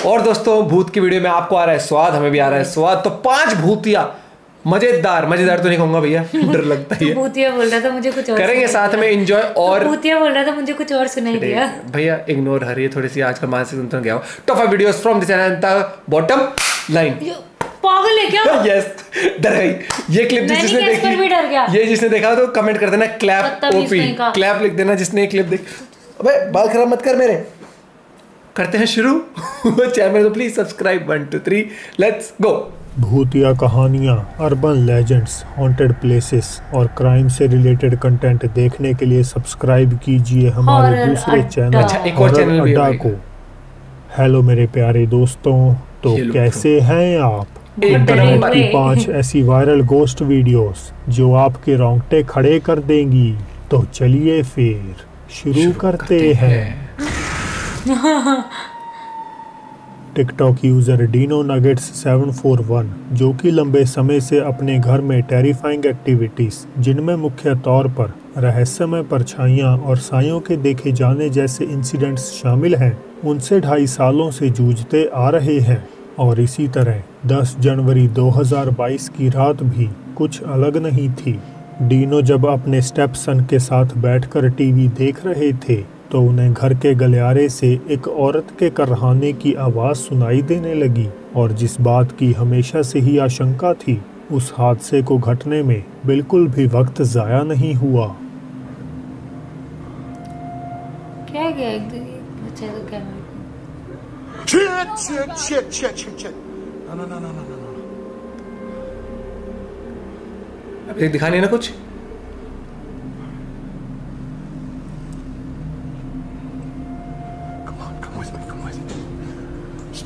और दोस्तों भूत की वीडियो में आपको आ रहा है स्वाद, हमें भी आ रहा है स्वाद। तो 5 भूतिया मजेदार तो नहीं कहूंगा भैया, डर लगता है। भूतिया बोल रहा था, मुझे कुछ और करेंगे साथ में एंजॉय। और भूतिया बोल रहा था, मुझे कुछ और सुनाई दिया। भैया इग्नोर हर ये थोड़ी सी आजकल मानसिक संतुलन गया हो। Top 5 videos from the channel bottom line. पागल है क्या? यस, डर गई। ये क्लिप जिसने देखी, ये जिसने देखा तो कमेंट कर देना क्लैप ओपी, क्लैप लिख देना जिसने ये क्लिप देख। अबे बाल खराब मत कर मेरे। करते हैं शुरू। चैनल को प्लीज सब्सक्राइब। 1 2 3 let's go. भूतिया कहानियाँ, अर्बन लेजेंड्स, हॉन्टेड प्लेसेस और क्राइम से रिलेटेड कंटेंट देखने के लिए सब्सक्राइब कीजिए हमारे दूसरे चैनल हॉरर अड्डा को। हेलो मेरे प्यारे दोस्तों, तो कैसे हैं आप? इंटरनेट की 5 ऐसी वायरल गोस्ट वीडियोस जो आपके रोंगटे खड़े कर देंगी। तो चलिए फिर शुरू करते हैं। टिकटॉक यूज़र डीनो नगेट्स 741 जो कि लंबे समय से अपने घर में टेरिफाइंग एक्टिविटीज़, जिनमें मुख्य तौर पर रहस्यमय परछाइयाँ और सायों के देखे जाने जैसे इंसिडेंट्स शामिल हैं, उनसे 2.5 सालों से जूझते आ रहे हैं। और इसी तरह 10 जनवरी 2022 की रात भी कुछ अलग नहीं थी। डीनो जब अपने स्टेप सन के साथ बैठकर टीवी देख रहे थे तो उन्हें घर के गलियारे से एक औरत के करहाने की आवाज़ सुनाई देने लगी। और जिस बात की हमेशा से ही आशंका थी, उस हादसे को घटने में बिल्कुल भी वक्त ज़ाया नहीं हुआ। क्या गया बच्चा तो क्या अभी दिखा नहीं ना कुछ।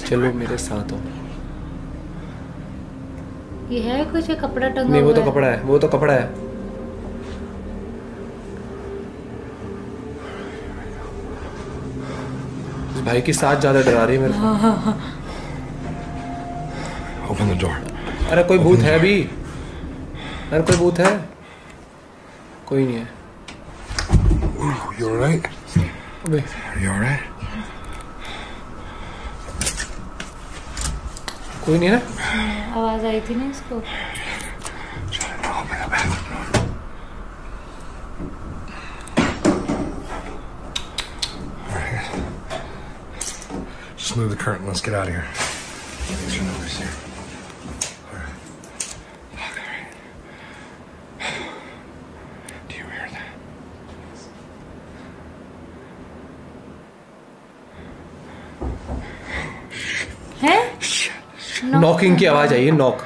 चलो मेरे साथ हो। ये है कुछ कपड़ा टंगा? नहीं, वो तो कपड़ा है, वो तो कपड़ा है। इस भाई की साथ ज्यादा डरा रही है मेरे को। Open the door. अरे कोई भूत है अभी? अरे कोई भूत है? कोई नहीं है। You alright? अबे You alright? कोई नहीं है ना? आवाज आई थी ना इसको। Just move the curtain. Let's get out of here. Make sure nobody's here. All right. All right. Do you hear that? है? नॉकिंग की आवाज आई है, नॉक।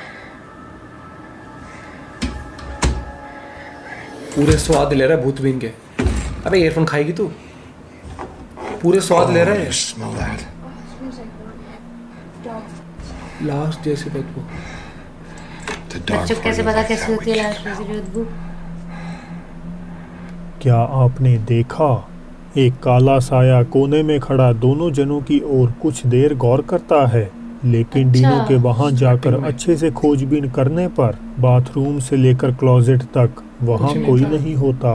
पूरे स्वाद ले रहा है भूत बीन के। अबे ईयरफोन खाएगी तू? पूरे स्वाद ले रहा है। लास्ट जैसी बदबू। बच्चों कैसे पता कैसी होती है लास्ट जैसी बदबू? क्या आपने देखा? एक काला साया कोने में खड़ा दोनों जनों की ओर कुछ देर गौर करता है, लेकिन डीनो के वहां जाकर अच्छे से खोजबीन करने पर बाथरूम से लेकर क्लोजेट तक वहां कोई नहीं होता।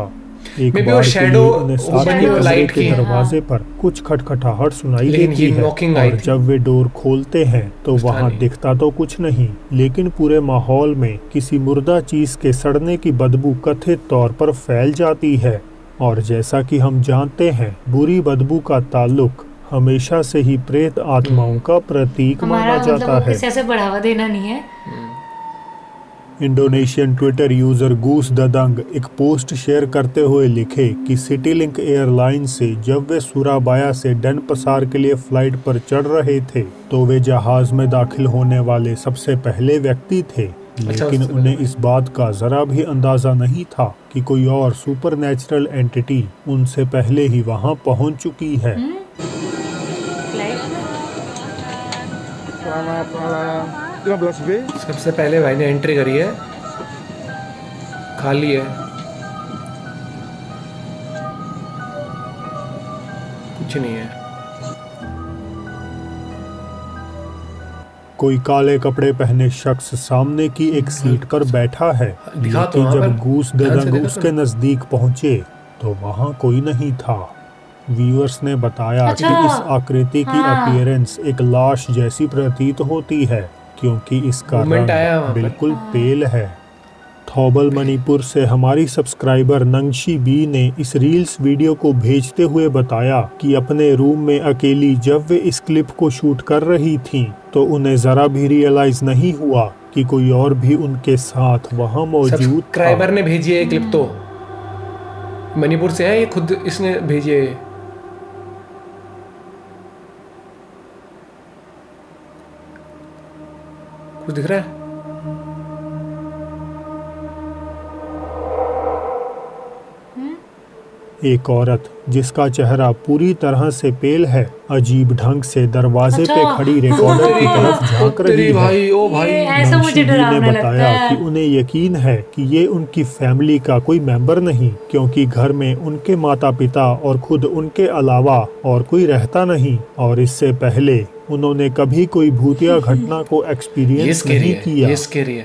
एक बार उन्हें सामने के दरवाजे पर कुछ खटखटाहट सुनाई देती है और जब वे डोर खोलते हैं तो वहां दिखता तो कुछ नहीं, लेकिन पूरे माहौल में किसी मुर्दा चीज के सड़ने की बदबू कथित तौर पर फैल जाती है। और जैसा कि हम जानते हैं, बुरी बदबू का ताल्लुक हमेशा से ही प्रेत आत्माओं का प्रतीक माना जाता है। ऐसे बढ़ावा देना नहीं है। इंडोनेशियन ट्विटर यूजर गूस ददंग एक पोस्ट शेयर करते हुए लिखे कि सिटीलिंक एयरलाइन से जब वे सुराबाया से डेनपसार के लिए फ्लाइट पर चढ़ रहे थे तो वे जहाज में दाखिल होने वाले सबसे पहले व्यक्ति थे। लेकिन उन्हें इस बात का जरा भी अंदाजा नहीं था कि कोई और सुपरनैचुरल एंटिटी उनसे पहले ही वहां पहुंच चुकी है। सबसे पहले भाई ने एंट्री करी है, खाली है, कुछ नहीं है। कोई काले कपड़े पहने शख्स सामने की एक सीट पर बैठा है, लेकिन जब गूस ददंग उसके नजदीक पहुंचे तो वहां कोई नहीं था। व्यूअर्स ने बताया कि इस आकृति की अपीयरेंस एक लाश जैसी प्रतीत होती है क्योंकि इसका रंग बिल्कुल पेल है। थौबल मणिपुर से हमारी सब्सक्राइबर नंगशी बी ने इस रील्स वीडियो को भेजते हुए बताया कि अपने रूम में अकेली जब वे इस क्लिप को शूट कर रही थीं, तो उन्हें जरा भी रियलाइज नहीं हुआ कि कोई और भी उनके साथ वहां मौजूद था। सब्सक्राइबर ने भेजी है क्लिप, तो मणिपुर से है, ये खुद इसने भेजी है। कुछ दिख रहा है? एक औरत जिसका चेहरा पूरी तरह से पेल है अजीब ढंग से दरवाजे पे खड़ी रिकॉर्डर की तरफ झांक रही है। नंगशी ने बताया कि उन्हें यकीन है कि ये उनकी फैमिली का कोई मेंबर नहीं, क्योंकि घर में उनके माता पिता और खुद उनके अलावा और कोई रहता नहीं, और इससे पहले उन्होंने कभी कोई भूतिया घटना को एक्सपीरियंस नहीं किया।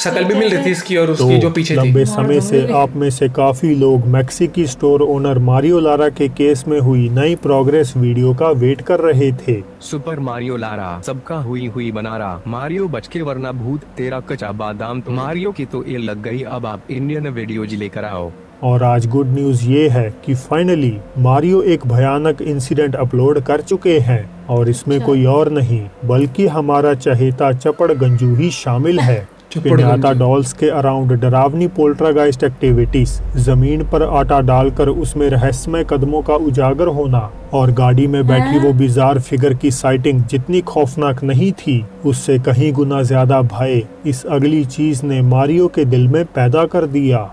शकल भी मिल रही थी इसकी और उसकी जो पीछे थी। लंबे समय से आप में से काफी लोग मैक्सिकी स्टोर ओनर मारियो लारा के केस में हुई नई प्रोग्रेस वीडियो का वेट कर रहे थे। सुपर मारियो लारा सबका हुई बना रहा, मारियो बच के वरना भूत, तेरा कच्चा बादाम तो मारियो की तो ये लग गई, अब आप इंडियन वीडियो जी लेकर आओ। और आज गुड न्यूज ये है कि फाइनली मारियो एक भयानक इंसिडेंट अपलोड कर चुके हैं, और इसमें कोई और नहीं बल्कि हमारा चहेता चपड़ गंजू ही शामिल है। पिन्याता डॉल्स के अराउंड डरावनी पोल्ट्रागाइस्ट एक्टिविटीज, जमीन पर आटा डालकर उसमें रहस्यमय कदमों का उजागर होना, और गाड़ी में बैठी वो बिजार फिगर की साइटिंग जितनी खौफनाक नहीं थी उससे कहीं गुना ज्यादा भय इस अगली चीज ने मारियो के दिल में पैदा कर दिया।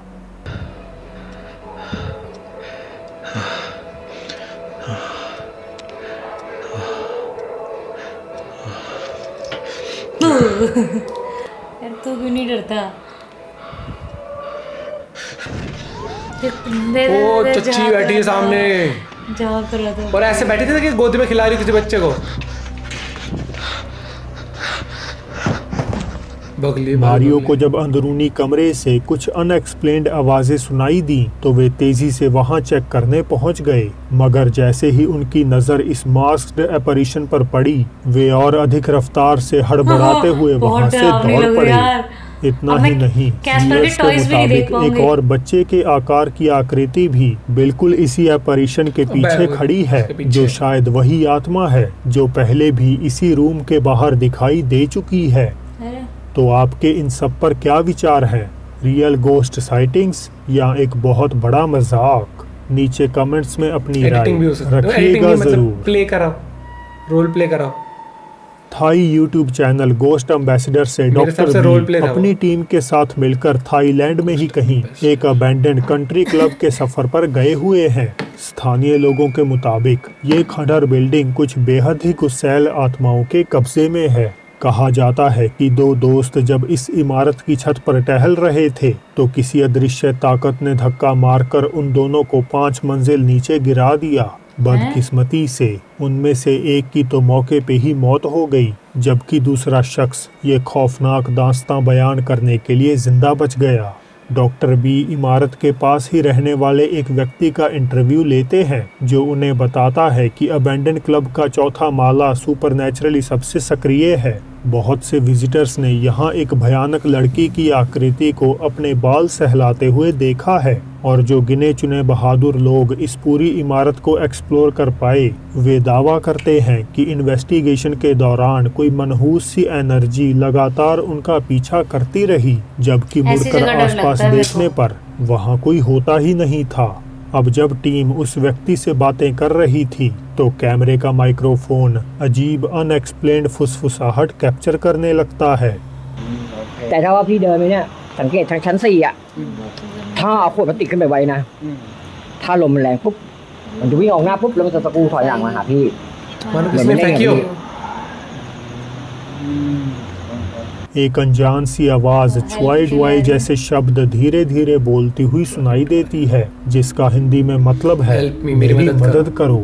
तू क्यों नहीं डरता? ओ चच्ची बैठी है सामने, और ऐसे बैठी थी कि गोद में खिला रही किसी बच्चे को। मारियो को जब अंदरूनी कमरे से कुछ अनएक्सप्लेन्ड आवाजें सुनाई दी तो वे तेजी से वहां चेक करने पहुंच गए, मगर जैसे ही उनकी नजर इस मास्क्ड एपरिशन पर पड़ी वे और अधिक रफ्तार से हड़बड़ाते हुए वहां से दौड़ पड़े। इतना ही नहीं, व्यूअर्स के मुताबिक एक और बच्चे के आकार की आकृति भी बिल्कुल इसी एपरिशन के पीछे खड़ी है, जो शायद वही आत्मा है जो पहले भी इसी रूम के बाहर दिखाई दे चुकी है। तो आपके इन सब पर क्या विचार है? रियल गोस्ट साइटिंग्स या एक बहुत बड़ा मजाक? नीचे कमेंट्स में अपनी राय रखिएगा जरूर। प्ले कराओ, रोल प्ले कराओ। Thai YouTube channel ghost ambassador से डॉक्टर बी अपनी टीम के साथ मिलकर थाईलैंड में ही कहीं एक अबैंडन्ड कंट्री क्लब के सफर पर गए हुए हैं। स्थानीय लोगों के मुताबिक ये खंडहर बिल्डिंग कुछ बेहद ही गुस्सैल आत्माओं के कब्जे में है। कहा जाता है कि दो दोस्त जब इस इमारत की छत पर टहल रहे थे तो किसी अदृश्य ताकत ने धक्का मारकर उन दोनों को 5 मंजिल नीचे गिरा दिया। बदकिस्मती से उनमें से एक की तो मौके पे ही मौत हो गई, जबकि दूसरा शख्स ये खौफनाक दास्तां बयान करने के लिए जिंदा बच गया। डॉक्टर बी इमारत के पास ही रहने वाले एक व्यक्ति का इंटरव्यू लेते हैं, जो उन्हें बताता है कि अबैंडन क्लब का चौथा माला सुपरनैचुरली सबसे सक्रिय है। बहुत से विजिटर्स ने यहाँ एक भयानक लड़की की आकृति को अपने बाल सहलाते हुए देखा है, और जो गिने चुने बहादुर लोग इस पूरी इमारत को एक्सप्लोर कर पाए वे दावा करते हैं कि इन्वेस्टिगेशन के दौरान कोई मनहूस सी एनर्जी लगातार उनका पीछा करती रही, जबकि मुड़कर आसपास देखने पर वहाँ कोई होता ही नहीं था। अब जब टीम उस व्यक्ति से बातें कर रही थी तो कैमरे का माइक्रोफोन अजीब अनएक्सप्लेन्ड फुसफुसाहट कैप्चर करने लगता है। แต่ถ้าว่าพี่เดินไปเนี่ยสังเกตทางชั้น4อ่ะถ้าเอาขวดพลาสติกขึ้นไปไว้นะถ้าลมมันแรงปุ๊บมันจะวิ่งออกหน้าปุ๊บแล้วมันจะตะกูถอยหลังมาหาพี่มันไม่ได้ไง एक अनजान सी आवाज च्वाई ड्वाई जैसे शब्द धीरे धीरे बोलती हुई सुनाई देती है, जिसका हिंदी में मतलब है मेरी मदद करो।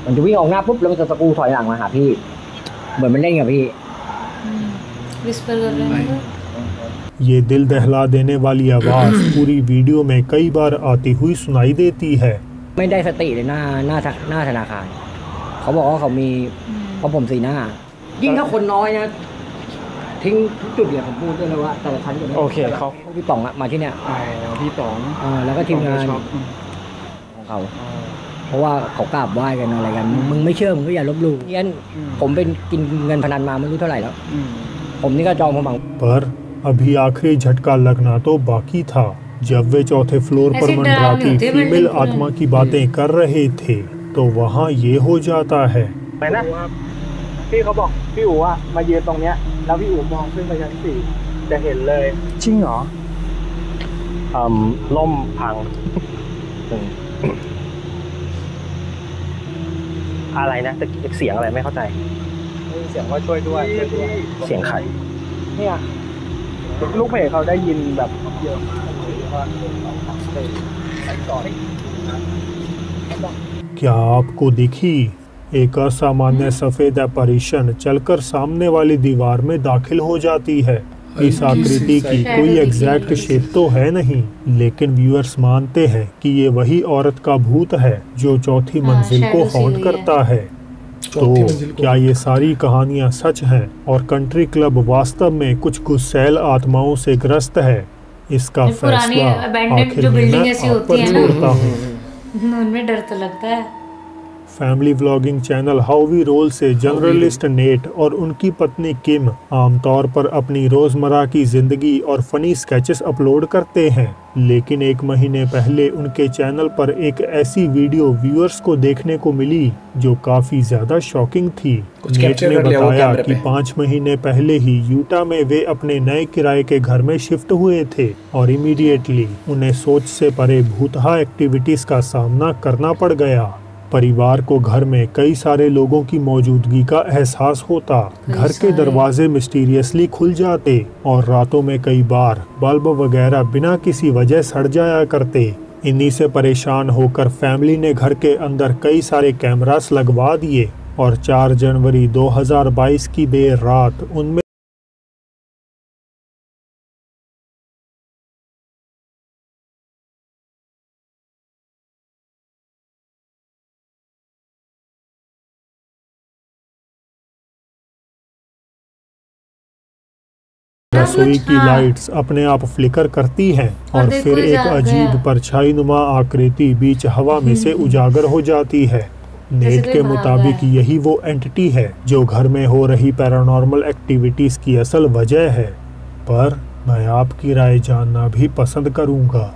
มันจะวิ่งออกหน้าปุ๊บแล้วมันจะตะกูถอยหลังมาหาพี่เหมือนมันเล่นกับพี่ विस्पर कर रहे हैं। ये दिल दहला देने वाली आवाज पूरी वीडियो में कई बार आती हुई सुनाई देती है। ไม่ได้สติเลยหน้าธนาคารเขาบอกว่าเขามีเพราะผมสีหน้ายิ่งถ้าคนน้อยนะทิ้งทุกจุดเลยผมพูดด้วยนะว่าแต่ละชั้นจะไม่โอเคเขาพี่ป๋องอะมาที่เนี่ยพี่ป๋องแล้วก็ทีมงานของเขาเพราะว่าเขากราบไหว้กันอะไรกันมึงไม่เชื่อมึงก็อย่าลบหลู่งั้นผมเป็นกินเงินพนันมาไม่รู้เท่าไหร่แล้วผมนี่ก็จองความหวัง पर अभी आखिरी झटका लगना तो बाकी था जब वे चौथे फ्लोर पर मंडराती फीमेल आत्मा की बातें कर रहे थे तो वहाँ ये हो जाता हैนะพี่เขาบอกพี่อู๋อะมายืนตรงเนี้ยแล้วพี่อู๋มองขึ้นไปชั้น4จะเห็นเลยจริงเหรอล่มพังอะไรนะตะกี้เสียงอะไรไม่เข้าใจเสียงว่าช่วยด้วยเสียงใครเนี่ยลูกเพจเขาได้ยินแบบเยอะมาก क्या आपको दिखी एक असामान्य सफेद अपैरिशन चलकर सामने वाली दीवार में दाखिल हो जाती है। इस आकृति की कोई एग्जैक्ट शेप तो है नहीं, लेकिन व्यूअर्स मानते हैं कि ये वही औरत का भूत है जो चौथी मंजिल को हॉन्ट करता है। तो क्या ये सारी कहानियां सच हैं और कंट्री क्लब वास्तव में कुछ गुस्सैल आत्माओं से ग्रस्त है? इसका फैसला आखिर में मैं आप पर छोड़ता हूँ। उनमें डर तो लगता है। Family vlogging channel how we roll से जर्नलिस्ट नेट और उनकी पत्नी किम आमतौर पर अपनी रोजमर्रा की जिंदगी और फनी स्केचेस अपलोड करते हैं, लेकिन एक महीने पहले उनके चैनल पर एक ऐसी वीडियो व्यूअर्स को देखने को मिली जो काफी ज्यादा शॉकिंग थी। नेट ने बताया कि 5 महीने पहले ही यूटा में वे अपने नए किराए के घर में शिफ्ट हुए थे और इमीडिएटली उन्हें सोच से परे भूतहा एक्टिविटीज का सामना करना पड़ गया। परिवार को घर में कई सारे लोगों की मौजूदगी का एहसास होता, घर के दरवाजे मिस्टीरियसली खुल जाते और रातों में कई बार बल्ब वगैरह बिना किसी वजह सड़ जाया करते। इन्हीं से परेशान होकर फैमिली ने घर के अंदर कई सारे कैमरास लगवा दिए और 4 जनवरी 2022 की देर रात उनमें रसोई की लाइट्स अपने आप फ्लिकर करती हैं और फिर एक अजीब परछाई नुमा आकृति बीच हवा में से उजागर हो जाती है। नेट के मुताबिक यही वो एंटिटी है जो घर में हो रही पैरानॉर्मल एक्टिविटीज की असल वजह है, पर मैं आपकी राय जानना भी पसंद करूंगा।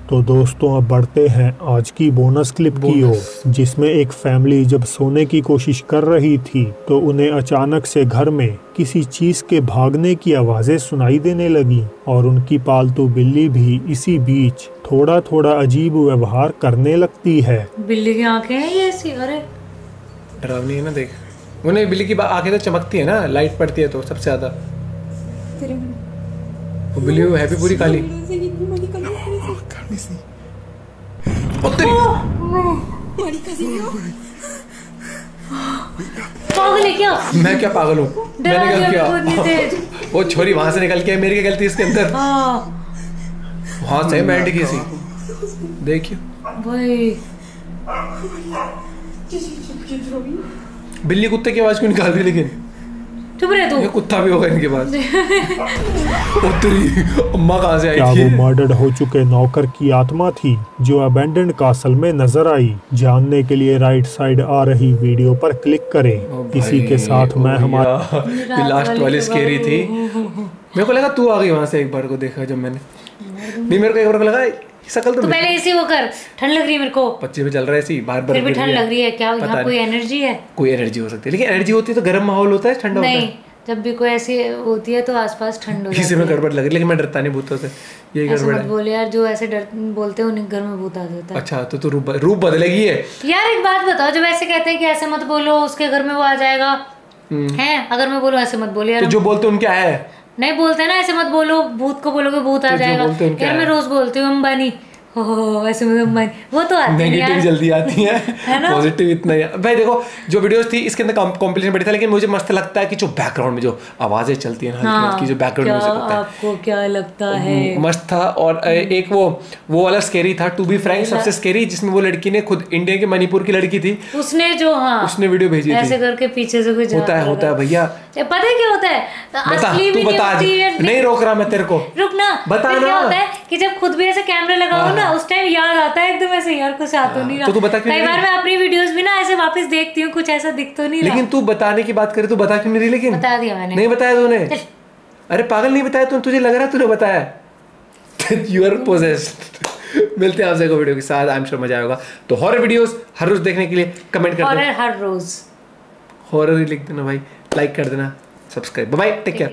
तो दोस्तों अब बढ़ते हैं आज की बोनस क्लिप की ओर, जिसमें एक फैमिली जब सोने की कोशिश कर रही थी तो उन्हें अचानक से घर में किसी चीज के भागने की आवाजें सुनाई देने लगी और उनकी पालतू बिल्ली भी इसी बीच थोड़ा थोड़ा अजीब व्यवहार करने लगती है। बिल्ली की आंखें हैं ये ऐसी, अरे डरावनी है ना, देख उन्हें बिल्ली की आंखें तो चमकती है ना, लाइट पड़ती है तो सबसे ज्यादा। वो बिल्ली है भी पूरी काली। पागल है क्या? मैं क्या पागल हूँ? मैंने क्या किया? वो छोरी वहां से निकल के मेरी क्या गलती इसके अंदर? वहां से बैठ गई सी, देखिए बिल्ली कुत्ते की आवाज क्यों निकाल रही? लेकिन चुप रहे तू, ये कुत्ता भी होगा इनके पास। अम्मा कहाँ से आई थी? क्या वो मर्डर हो चुके नौकर की आत्मा थी जो अबैंडन्ड कासल में नजर आई? जानने के लिए राइट साइड आ रही वीडियो पर क्लिक करें। इसी के साथ मैं हमारा लास्ट वाली स्केरी थी। मेरे को लगा तू आ गई वहां से, एक बार को देखा जब मैंने, नहीं मेरे को एक बार को लगा शकल तो पहले ऐसी वो कर, ठंड लग रही है मेरे को, 25 में चल रहा है ऐसी बाहर फिर भी ठंड लग रही है। क्या यहाँ कोई एनर्जी है? कोई एनर्जी हो सकती है, लेकिन एनर्जी होती है तो गर्म माहौल होता है, ठंडा होता है नहीं। जब भी कोई ऐसी होती है तो आसपास ठंड हो जाती है। किसी में गड़बड़ लग रही, लेकिन मैं डरता नहीं भूतों से, ये गड़बड़ है। बोले यार, जो ऐसे डर बोलते हैं उन्हें घर में भूत आ जाता है। अच्छा तो रूप बदलेगी है यार। एक बात बताओ, जब ऐसे कहते हैं कि ऐसे मत बोलो उसके घर में वो आ जाएगा, है अगर मैं बोलूं ऐसे मत बोलो यार, तो जो बोलते उनके आया है नहीं बोलते ना ऐसे मत बोलो, भूत को बोलोगे भूत आ जाएगा। यार मैं रोज बोलती हूँ अंबानी, ऐसे में वो तो आती है, नेगेटिव जल्दी आती है, पॉजिटिव इतना ही। भाई देखो जो वीडियोस थी इसके अंदर कॉम्पिटिशन बड़ी था, लेकिन मुझे मस्त लगता है कि जो बैकग्राउंड में जो आवाजें चलती है ना, हल्की जो बैकग्राउंड म्यूजिक होता है, आपको क्या लगता है मस्त था। और एक वो वाला स्कैरी था, टू बी फ्रैंक सबसे स्कैरी, जिसमें वो लड़की ने खुद इंडिया के मणिपुर की लड़की थी, उसने जो उसने वीडियो भेजी थी ऐसे करके पीछे से कुछ होता है भैया, पता है क्या होता है, असली तू बता, नहीं रोक रहा मैं तेरे को, रुक ना, बता ना। क्या होता है कि जब खुद भी ऐसे कैमरा लगाओ ना, उस टाइम याद आता है एकदम ऐसे, यार कुछ आ तो नहीं रहा। तो तू बता क्यों कई बार मैं अपनी वीडियोस भी ना ऐसे वापस देखती हूँ, कुछ ऐसा दिख तो नहीं रहा। लेकिन तू बताने की बात करे, तू बता क्यों नहीं रही? लेकिन बता दिया मैंने। नहीं बताया तूने? अरे पागल, नहीं बताया तुझे लग रहा तूने बताया। You are possessed. मिलते हैं आपसे एक वीडियो के साथ, आई एम श्योर मजा आएगा। तो हॉरर वीडियोस हर रोज देखने के लिए कमेंट कर देना, हॉरर हर रोज, हॉरर ही लिख देना भाई, लाइक कर देना, subscribe. Bye bye, take care.